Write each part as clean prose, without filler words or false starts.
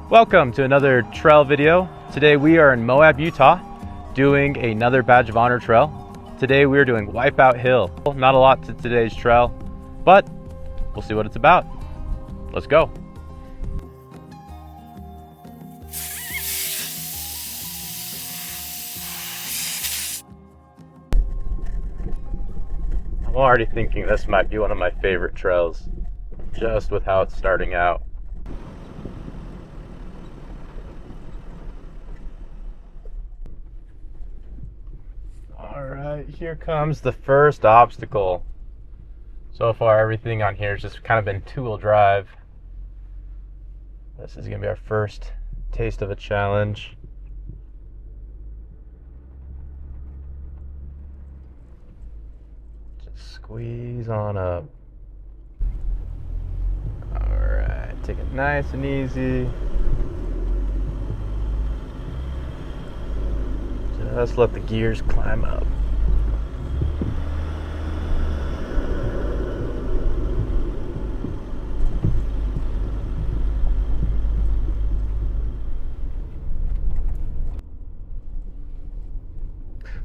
Welcome to another trail video. Today we are in Moab, Utah, doing another Badge of Honor trail. Today we are doing Wipeout Hill. Not a lot to today's trail, but we'll see what it's about. Let's go. I'm already thinking this might be one of my favorite trails, just with how it's starting out. Alright, here comes the first obstacle. So far everything on here has just kind of been two-wheel drive. This is going to be our first taste of a challenge. Just squeeze on up. Alright, take it nice and easy. Just let the gears climb up.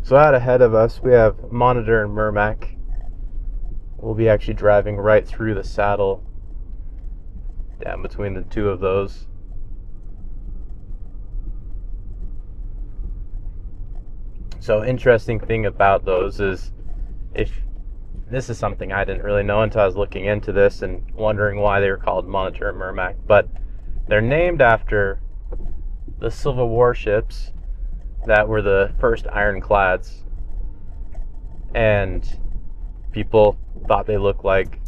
So out ahead of us we have Monitor and Mermac. We'll be actually driving right through the saddle, down between the two of those. So interesting thing about those is, if this is something I didn't really know until I was looking into this and wondering why they were called Monitor and Mermac, but they're named after the Civil War ships that were the first ironclads, and people thought they looked like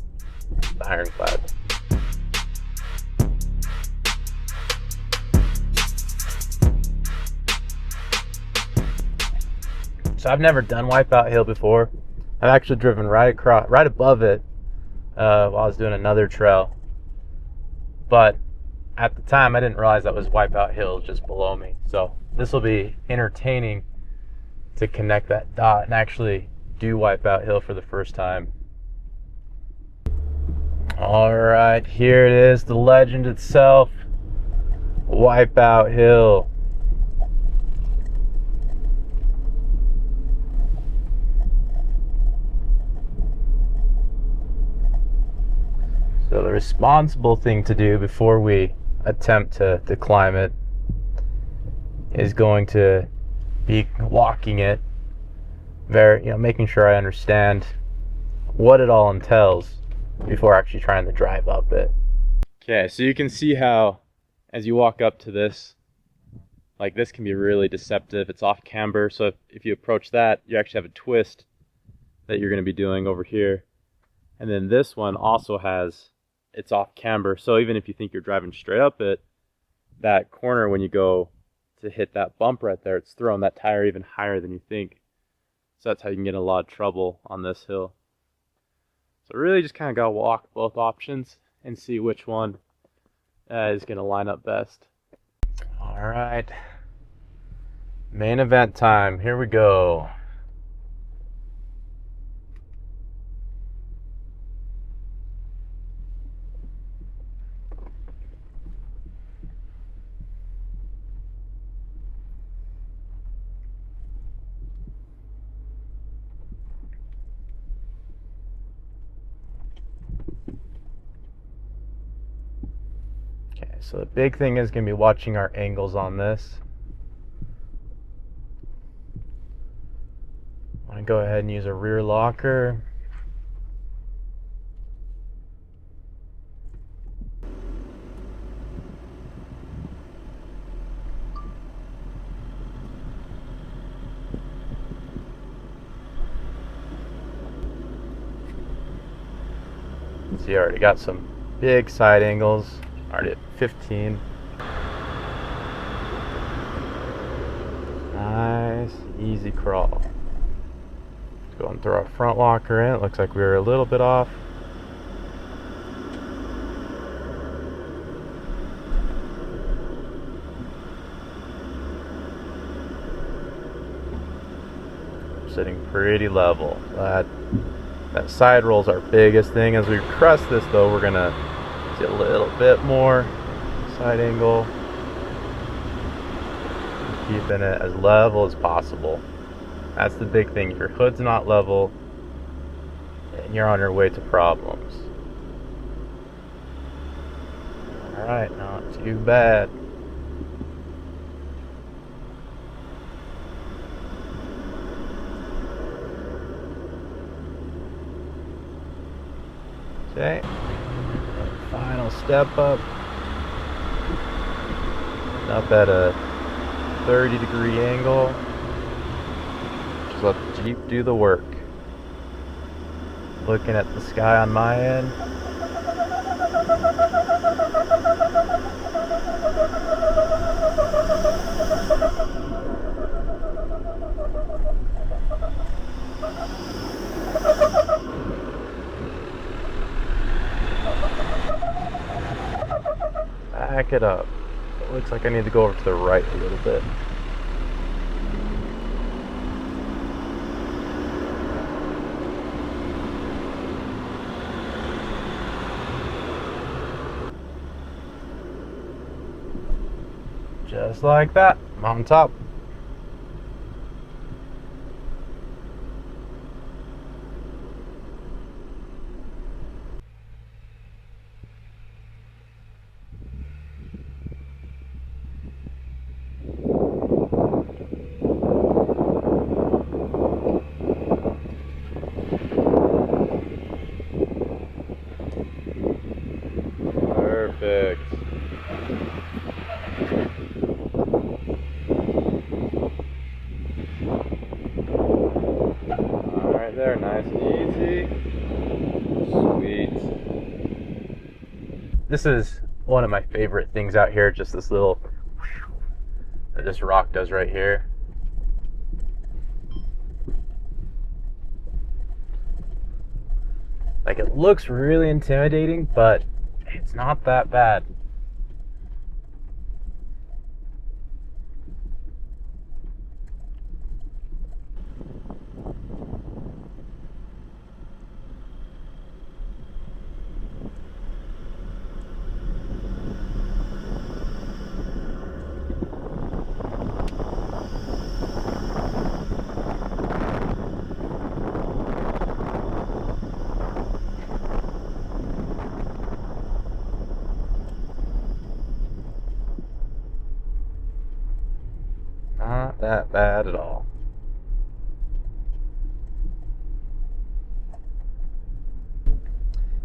the ironclads. So I've never done Wipeout Hill before. I've actually driven right above it while I was doing another trail. But at the time I didn't realize that was Wipeout Hill just below me. So this will be entertaining to connect that dot and actually do Wipeout Hill for the first time. Alright, here it is, the legend itself, Wipeout Hill. So the responsible thing to do before we attempt to climb it is going to be walking it, making sure I understand what it all entails before actually trying to drive up it. Okay, so you can see how as you walk up to this, like this can be really deceptive. It's off camber, so if you approach that, you actually have a twist that you're going to be doing over here. And then this one also has, it's off camber, so even if you think you're driving straight up it, that corner when you go to hit that bump right there, it's throwing that tire even higher than you think. So that's how you can get in a lot of trouble on this hill. So really just kind of got to walk both options and see which one is going to line up best. Alright, main event time, here we go. So the big thing is going to be watching our angles on this. I'm going to go ahead and use a rear locker. See, I already got some big side angles. Already at 15. Nice, easy crawl. Let's go and throw our front locker in. It looks like we were a little bit off. Sitting pretty level. That side roll's our biggest thing. As we crest this though, we're gonna see a little bit more side angle. keeping it as level as possible. That's the big thing. If your hood's not level, you're on your way to problems. Alright, not too bad. Okay, final step up at a 30-degree angle. Just let the Jeep do the work. Looking at the sky on my end. Back it up. It looks like I need to go over to the right a little bit. Just like that, I'm on top. Perfect. Alright there, nice and easy. Sweet. This is one of my favorite things out here, just this little that this rock does right here. Like, it looks really intimidating, but it's not that bad. Not that bad at all.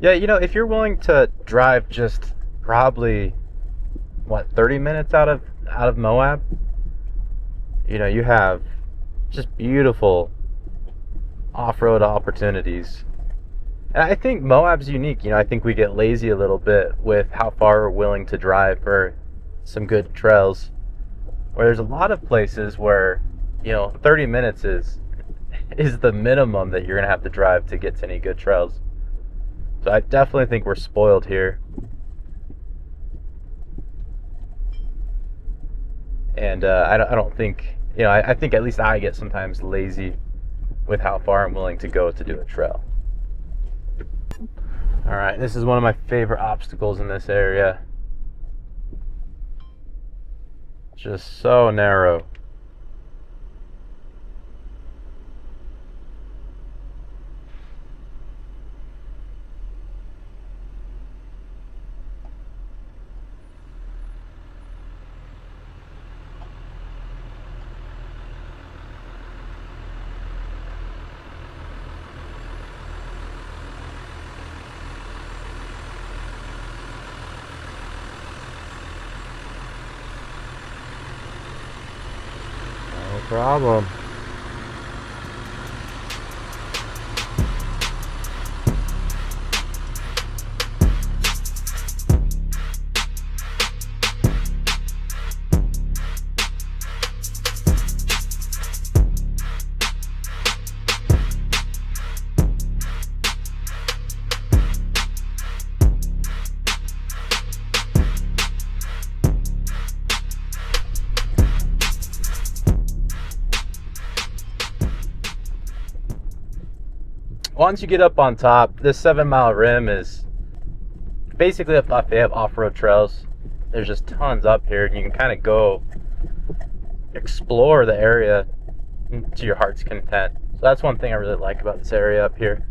Yeah, you know, if you're willing to drive just probably, what, 30 minutes out of Moab, you know, you have just beautiful off-road opportunities. And I think Moab's unique. You know, I think we get lazy a little bit with how far we're willing to drive for some good trails. Where there's a lot of places where, you know, 30 minutes is the minimum that you're going to have to drive to get to any good trails. So I definitely think we're spoiled here. And I don't think, you know, I think at least I get sometimes lazy with how far I'm willing to go to do a trail. Alright, this is one of my favorite obstacles in this area. Just so narrow. No problem. Once you get up on top, this 7-mile rim is basically a buffet of off-road trails. There's just tons up here, and you can kind of go explore the area to your heart's content. So that's one thing I really like about this area up here.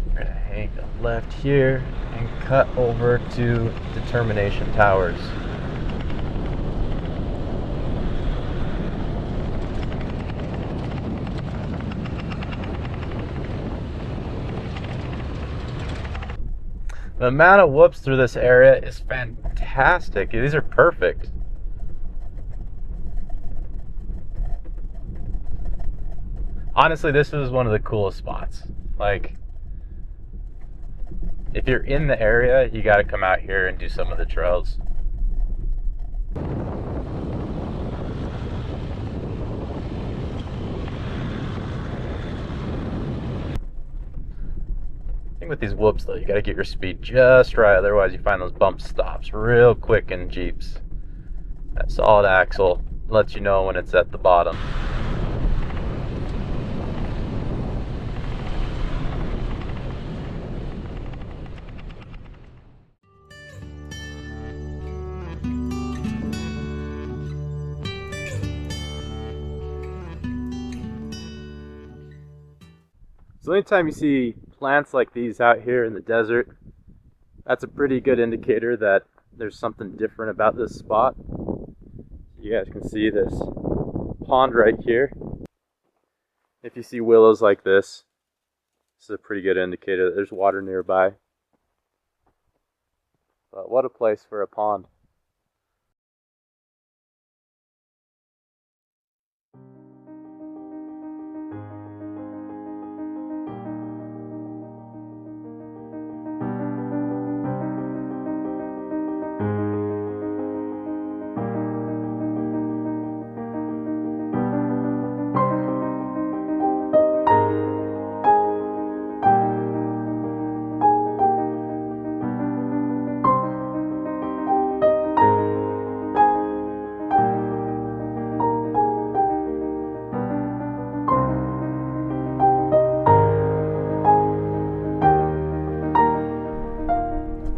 We're gonna hang a left here and cut over to Determination Towers. The amount of whoops through this area is fantastic. These are perfect. Honestly, this is one of the coolest spots. Like, if you're in the area, you got to come out here and do some of the trails. With these whoops though, you got to get your speed just right, otherwise you find those bump stops real quick in Jeeps. That solid axle lets you know when it's at the bottom. So anytime you see plants like these out here in the desert, that's a pretty good indicator that there's something different about this spot. You guys can see this pond right here. If you see willows like this is a pretty good indicator that there's water nearby. But what a place for a pond.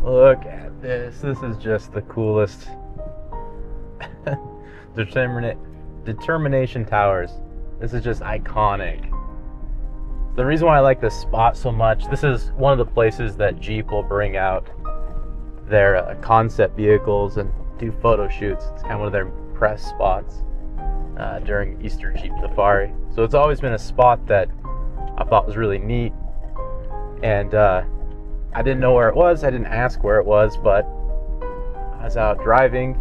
Look at this. This is just the coolest. Determination Towers. This is just iconic. The reason why I like this spot so much, this is one of the places that Jeep will bring out their concept vehicles and do photo shoots. It's kind of one of their press spots during Easter Jeep Safari. So it's always been a spot that I thought was really neat. And I didn't know where it was. I didn't ask where it was, but I was out driving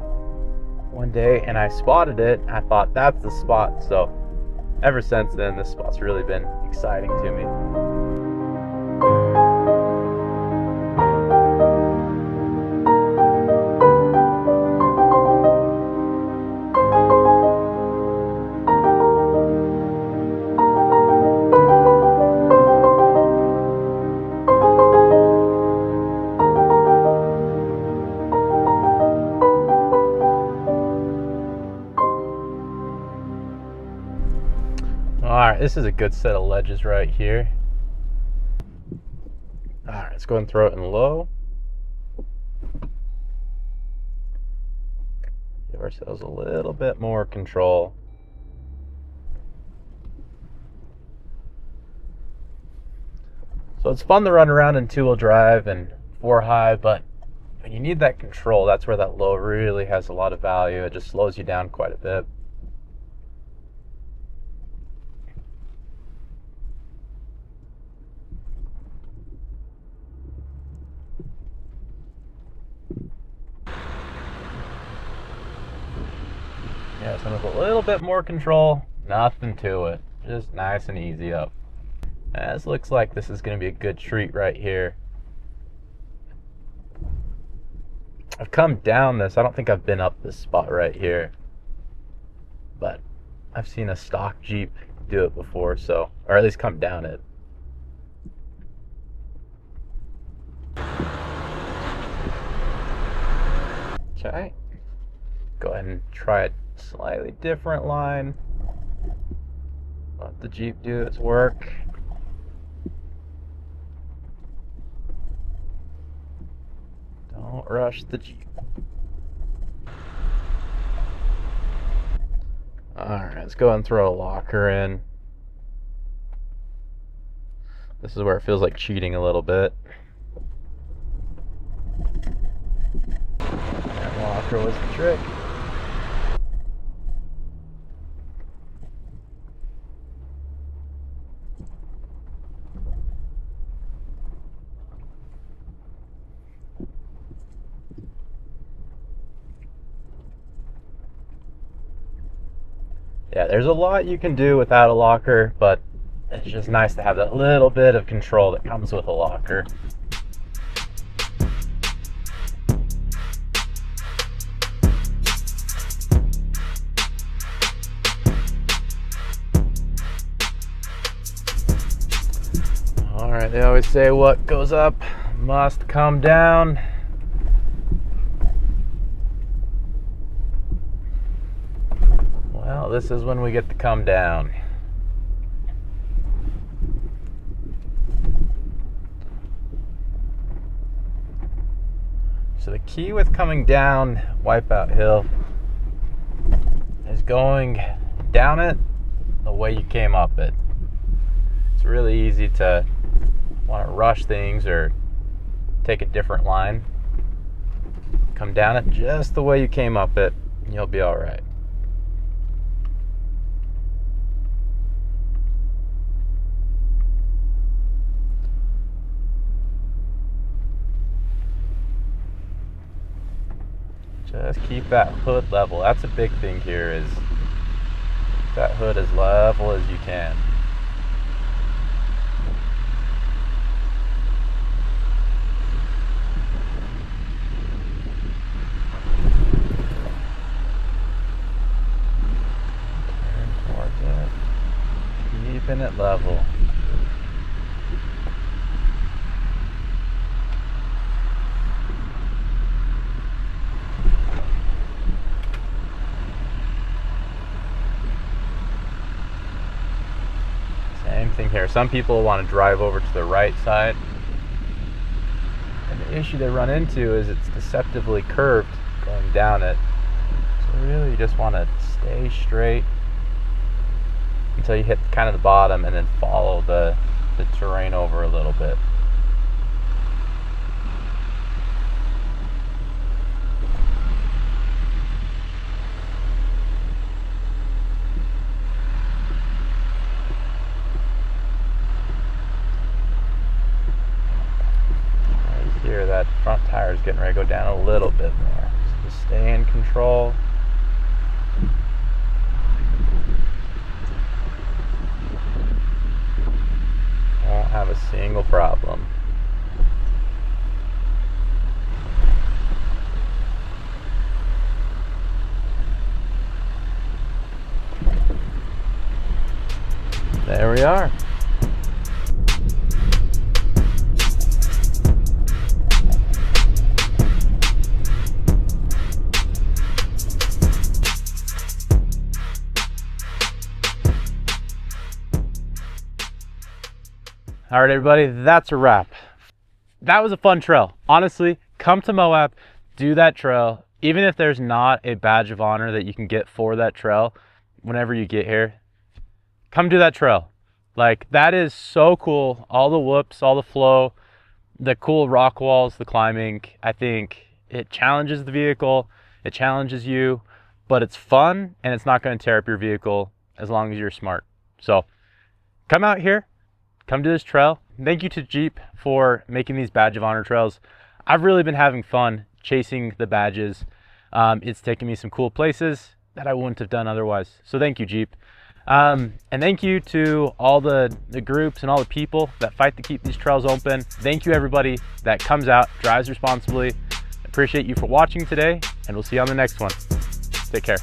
one day and I spotted it. I thought that's the spot. So ever since then, this spot's really been exciting to me. Alright, this is a good set of ledges right here. Alright, let's go and throw it in low. Give ourselves a little bit more control. So it's fun to run around in two-wheel drive and four-high, but when you need that control, that's where that low really has a lot of value. It just slows you down quite a bit. Yeah, so with a little bit more control, nothing to it. Just nice and easy up. And this looks like this is going to be a good treat right here. I've come down this. I don't think I've been up this spot right here. But I've seen a stock Jeep do it before, so, or at least come down it. Okay. Go ahead and try a slightly different line. Let the Jeep do its work. Don't rush the Jeep. All right, let's go and throw a locker in. This is where it feels like cheating a little bit. That locker was the trick. Yeah, there's a lot you can do without a locker, but it's just nice to have that little bit of control that comes with a locker. All right, they always say what goes up must come down. Well, this is when we get to come down. So the key with coming down Wipeout Hill is going down it the way you came up it. It's really easy to want to rush things or take a different line. Come down it just the way you came up it, and you'll be all right. Just keep that hood level. That's a big thing here, is keep that hood as level as you can. Turn towards it. Keeping it level. Same thing here. Some people want to drive over to the right side, and the issue they run into is it's deceptively curved going down it. So really you just want to stay straight until you hit kind of the bottom, and then follow the terrain over a little bit. Here, that front tire is getting ready to go down a little bit more. So just stay in control. Won't have a single problem. There we are. All right, everybody, that's a wrap. That was a fun trail. Honestly, come to Moab, do that trail. Even if there's not a badge of honor that you can get for that trail, whenever you get here, come do that trail. Like, that is so cool. All the whoops, all the flow, the cool rock walls, the climbing. I think it challenges the vehicle, it challenges you, but it's fun and it's not going to tear up your vehicle as long as you're smart. So come out here. Come to this trail. Thank you to Jeep for making these badge of honor trails. I've really been having fun chasing the badges. It's taken me some cool places that I wouldn't have done otherwise. So thank you, Jeep. And thank you to all the groups and all the people that fight to keep these trails open. Thank you, everybody that comes out, drives responsibly. Appreciate you for watching today, and we'll see you on the next one. Take care.